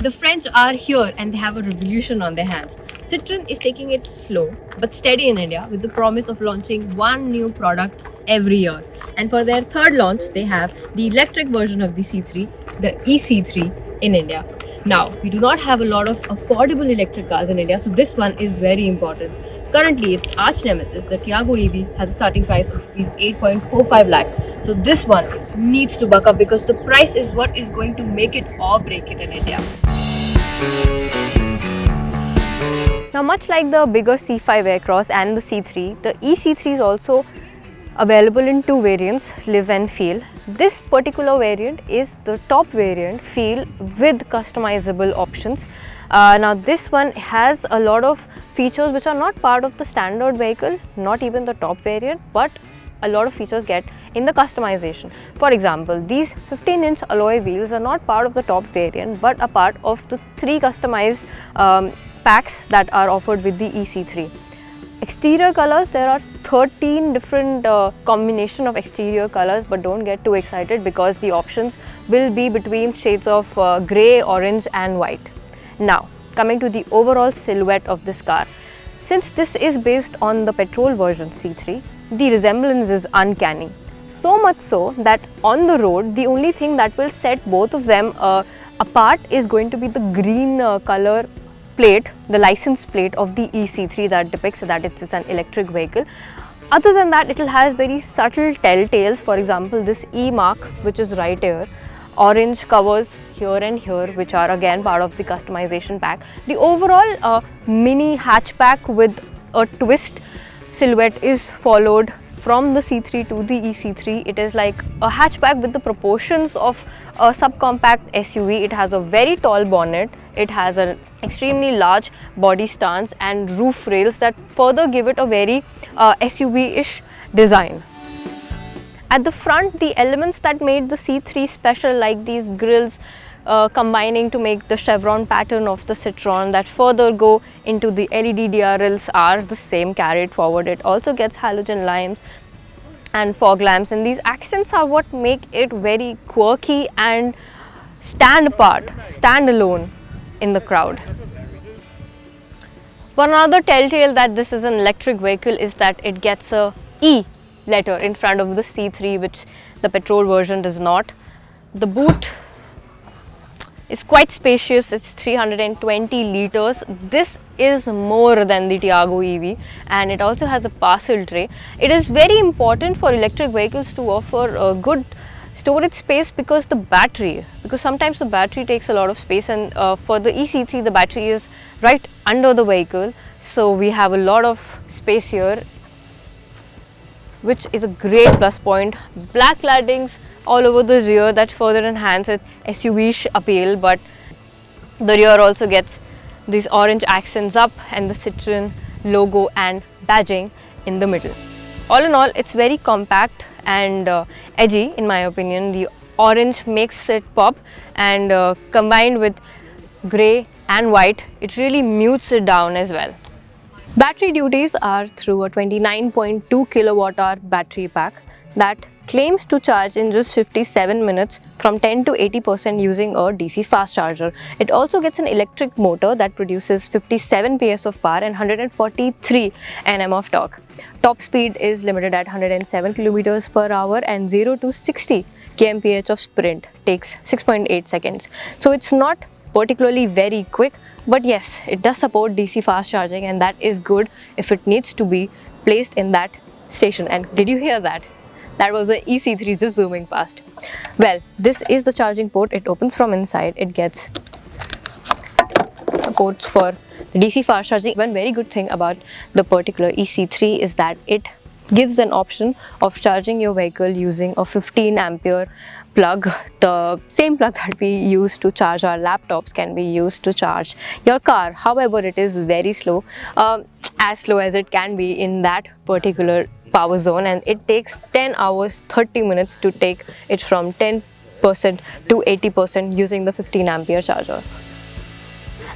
The French are here and they have a revolution on their hands. Citroen is taking it slow but steady in India with the promise of launching one new product every year. And for their third launch, they have the electric version of the C3, the EC3 in India. Now, we do not have a lot of affordable electric cars in India, so this one is very important. Currently, its arch nemesis, the Tiago EV, has a starting price of Rs 8.45 lakhs. So this one needs to buck up because the price is what is going to make it or break it in India. Now, much like the bigger C5 Aircross and the C3, the EC3 is also available in two variants, live and feel. This particular variant is the top variant, feel, with customizable options. Now this one has a lot of features which are not part of the standard vehicle, not even the top variant, but a lot of features get in the customization. For example, these 15-inch alloy wheels are not part of the top variant but a part of the 3 customized packs that are offered with the EC3. Exterior colors, there are 13 different combination of exterior colors, but don't get too excited because the options will be between shades of grey, orange and white. Now, coming to the overall silhouette of this car. Since this is based on the petrol version C3, the resemblance is uncanny. So much so that on the road, the only thing that will set both of them apart is going to be the green color plate, the license plate of the EC3 that depicts that it is an electric vehicle. Other than that, it has very subtle telltales. For example, this E mark, which is right here, orange covers here and here, which are again part of the customization pack. The overall mini hatchback with a twist silhouette is followed from the C3 to the EC3. It is like a hatchback with the proportions of a subcompact SUV. It has a very tall bonnet. It has an extremely large body stance and roof rails that further give it a very SUV-ish design. At the front, the elements that made the C3 special, like these grills combining to make the chevron pattern of the Citroen that further go into the LED DRLs, are the same carried forward. It also gets halogen lamps and fog lamps, and these accents are what make it very quirky and stand apart, stand alone in the crowd. One other telltale that this is an electric vehicle is that it gets a E letter in front of the C3, which the petrol version does not. The boot is quite spacious. It's 320 liters. This is more than the Tiago EV, and it also has a parcel tray. It is very important for electric vehicles to offer a good storage space because sometimes the battery takes a lot of space, and for the EC3 the battery is right under the vehicle, so we have a lot of space here, which is a great plus point. Black claddings all over the rear that further enhance its SUV-ish appeal, but the rear also gets these orange accents up and the Citroen logo and badging in the middle. All in all, it's very compact and edgy in my opinion. The orange makes it pop, and combined with grey and white, it really mutes it down as well. Battery duties are through a 29.2 kilowatt-hour battery pack that claims to charge in just 57 minutes from 10 to 80% using a DC fast charger. It also gets an electric motor that produces 57 PS of power and 143 Nm of torque. Top speed is limited at 107 km per hour, and 0 to 60 kmph of sprint takes 6.8 seconds. So it's not particularly very quick, but yes, it does support DC fast charging, and that is good if it needs to be placed in that station. And did you hear that? That was the EC3 just zooming past. Well, this is the charging port. It opens from inside. It gets ports for the DC fast charging. One very good thing about the particular EC3 is that it gives an option of charging your vehicle using a 15 ampere plug. The same plug that we use to charge our laptops can be used to charge your car. However, it is very slow, as slow as it can be in that particular power zone, and it takes 10 hours 30 minutes to take it from 10% to 80% using the 15 ampere charger.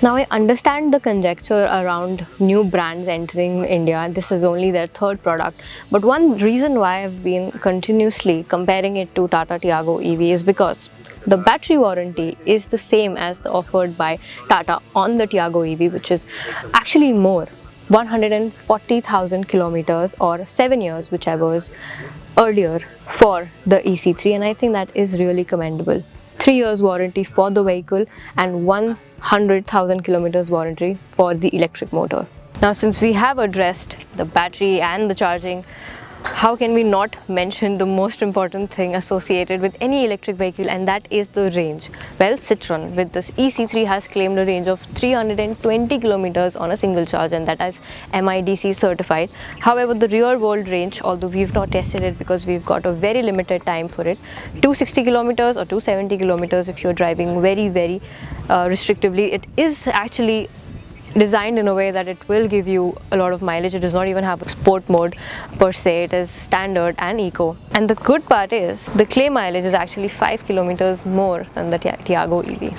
Now I understand the conjecture around new brands entering India. This is only their third product. But one reason why I've been continuously comparing it to Tata Tiago EV is because the battery warranty is the same as the offered by Tata on the Tiago EV, which is actually more. 140,000 kilometers or 7 years, whichever was earlier for the EC3, and I think that is really commendable. 3 years warranty for the vehicle and 100,000 kilometers warranty for the electric motor. Now, since we have addressed the battery and the charging, how can we not mention the most important thing associated with any electric vehicle, and that is the range? Well, Citroen with this EC3 has claimed a range of 320 kilometers on a single charge, and that is MIDC certified. However, the real world range, although we've not tested it because we've got a very limited time for it, 260 kilometers or 270 kilometers if you're driving very restrictively. It is actually designed in a way that it will give you a lot of mileage. It does not even have a sport mode per se. It is standard and eco. And the good part is the claim mileage is actually 5 kilometers more than the Tiago EV.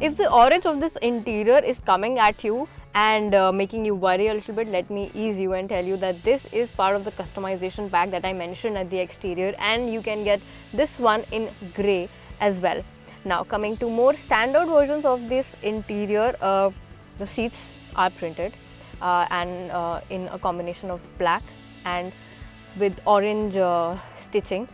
If the orange of this interior is coming at you and making you worry a little bit, let me ease you and tell you that this is part of the customization pack that I mentioned at the exterior, and you can get this one in grey as well. Now, coming to more standard versions of this interior, the seats are printed and in a combination of black and with orange stitching.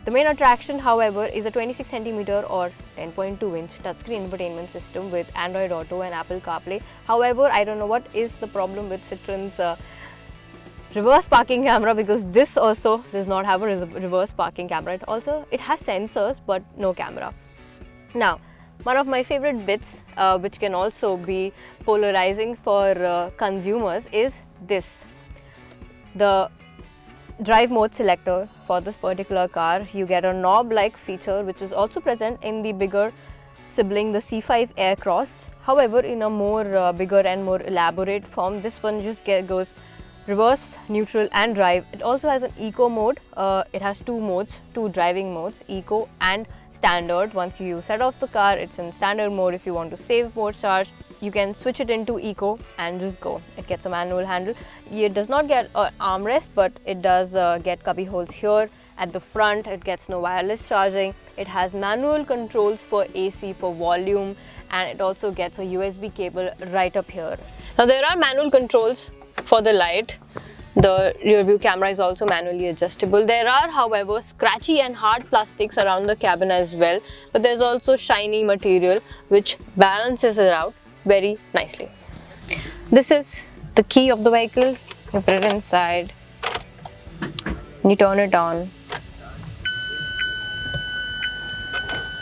The main attraction, however, is a 26 centimeter or 10.2 inch touchscreen infotainment system with Android Auto and Apple CarPlay. However, I don't know what is the problem with Citroen's reverse parking camera, because this also does not have a reverse parking camera. It has sensors but no camera. Now, one of my favorite bits, which can also be polarizing for consumers, is this. The drive mode selector for this particular car. You get a knob-like feature which is also present in the bigger sibling, the C5 Aircross. However, in a more bigger and more elaborate form, this one just goes reverse, neutral and drive. It also has an eco mode. It has two driving modes, eco and standard. Once you set off the car, it's in standard mode. If you want to save more charge, you can switch it into eco and just go. It gets a manual handle. It does not get an armrest, but it does get cubby holes here at the front. It gets no wireless charging. It has manual controls for AC, for volume, and it also gets a USB cable right up here. Now, there are manual controls for the light. The rear view camera is also manually adjustable. There are, however, scratchy and hard plastics around the cabin as well, but there's also shiny material which balances it out very nicely. This is the key of the vehicle. You put it inside, you turn it on,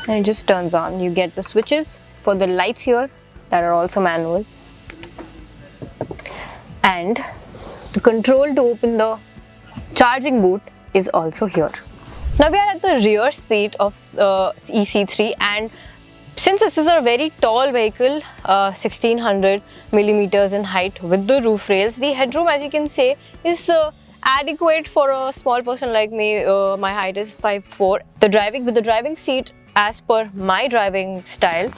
and it just turns on. You get the switches for the lights here that are also manual, and the control to open the charging boot is also here. Now we are at the rear seat of EC3, and since this is a very tall vehicle, 1600 millimeters in height with the roof rails, the headroom, as you can say, is adequate for a small person like me. My height is 5'4". With the driving seat, as per my driving style,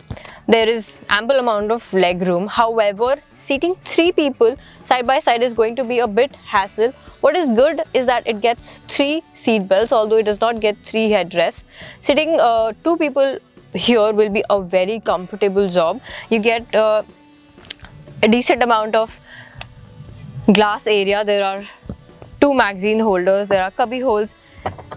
there is ample amount of leg room. However, seating 3 people side by side is going to be a bit hassle. What is good is that it gets 3 seat belts, although it does not get 3 headrests. Sitting 2 people here will be a very comfortable job. You get a decent amount of glass area. There are 2 magazine holders. There are cubby holes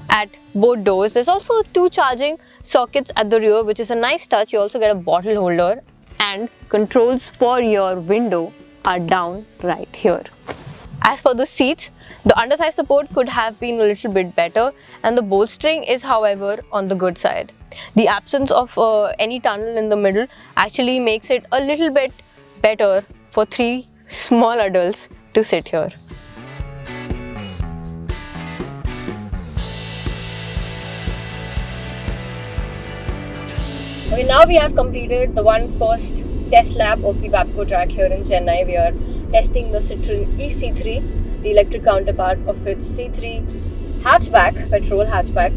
at both doors. There's also 2 charging sockets at the rear, which is a nice touch. You also get a bottle holder, and controls for your window are down right here. As for the seats, the underthigh support could have been a little bit better, and the bolstering is, however, on the good side. The absence of any tunnel in the middle actually makes it a little bit better for 3 small adults to sit here. Okay, now we have completed the first test lap of the WAPCO track here in Chennai. We are testing the Citroen eC3, the electric counterpart of its C3 hatchback, petrol hatchback.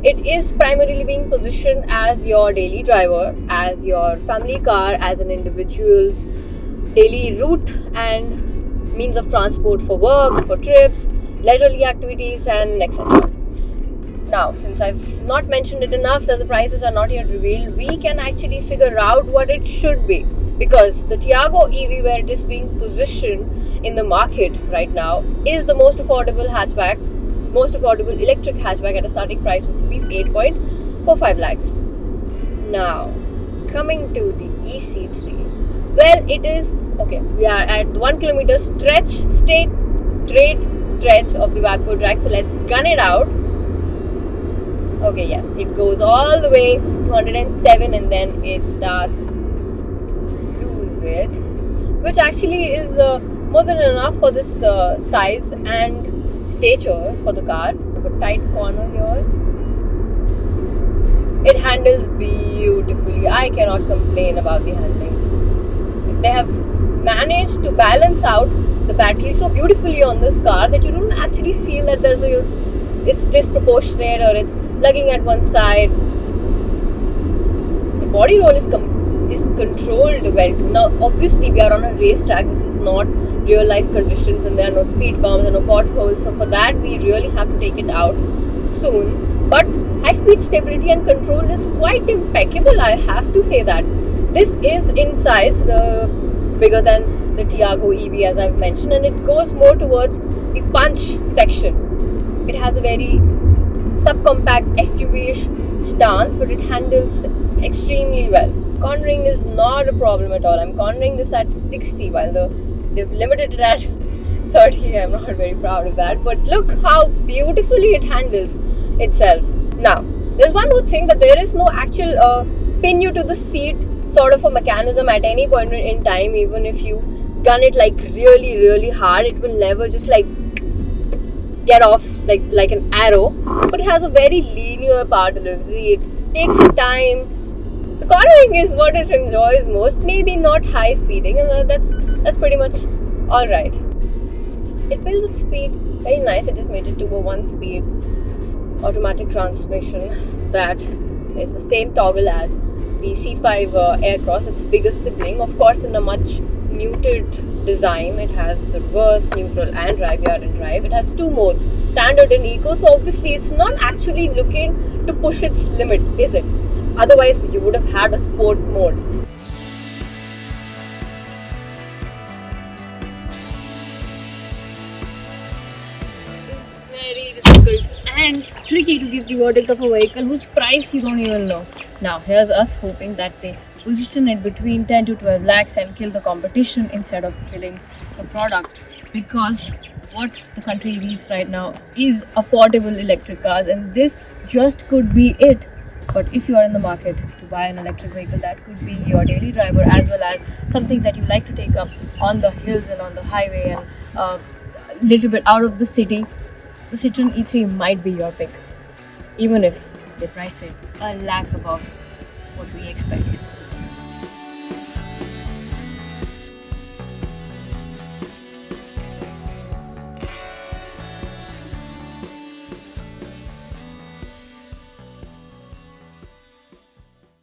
It is primarily being positioned as your daily driver, as your family car, as an individual's daily route and means of transport for work, for trips, leisurely activities, and etc. Now, since I've not mentioned it enough that the prices are not yet revealed, we can actually figure out what it should be. Because the Tiago EV, where it is being positioned in the market right now, is the most affordable hatchback, most affordable electric hatchback at a starting price of rupees 8.45 lakhs. Now, coming to the EC3. Well, it is okay. We are at 1 kilometer straight stretch of the Wagpo track. So let's gun it out. Okay, yes, it goes all the way to 107 and then it starts to lose it, which actually is more than enough for this size and stature for the car. A tight corner here. It handles beautifully. I cannot complain about the handling. They have managed to balance out the battery so beautifully on this car that you don't actually feel that it's disproportionate or it's lugging at one side. The body roll is controlled well too. Now, obviously, we are on a racetrack. This is not real life conditions, and there are no speed bumps and no potholes. So for that, we really have to take it out soon. But high speed stability and control is quite impeccable. I have to say that this is in size bigger than the Tiago EV, as I've mentioned, and it goes more towards the punch section. It has a very subcompact SUV-ish stance, but it handles extremely well. Cornering is not a problem at all. I'm cornering this at 60 while they've limited it at 30. I'm not very proud of that, but look how beautifully it handles itself. Now, there's one more thing, that there is no actual pin you to the seat sort of a mechanism at any point in time. Even if you gun it like really hard, it will never just like get off like an arrow, but it has a very linear power delivery. It takes its time. So cornering is what it enjoys most. Maybe not high speeding, and that's pretty much all right. It builds up speed very nice. It is mated to a 1-speed automatic transmission that is the same toggle as the C5 Aircross, its biggest sibling. Of course, in a much muted design. It has the reverse, neutral and drive, yard and drive. It has 2 modes, standard and eco, so obviously it's not actually looking to push its limit, is it? Otherwise you would have had a sport mode. Very difficult and tricky to give the verdict of a vehicle whose price you don't even know. Now here's us hoping that they position it between 10 to 12 lakhs and kill the competition instead of killing the product, because what the country needs right now is affordable electric cars, and this just could be it. But if you are in the market to buy an electric vehicle that could be your daily driver, as well as something that you like to take up on the hills and on the highway and a little bit out of the city, the Citroen eC3 might be your pick, even if they price it a lakh above what we expect.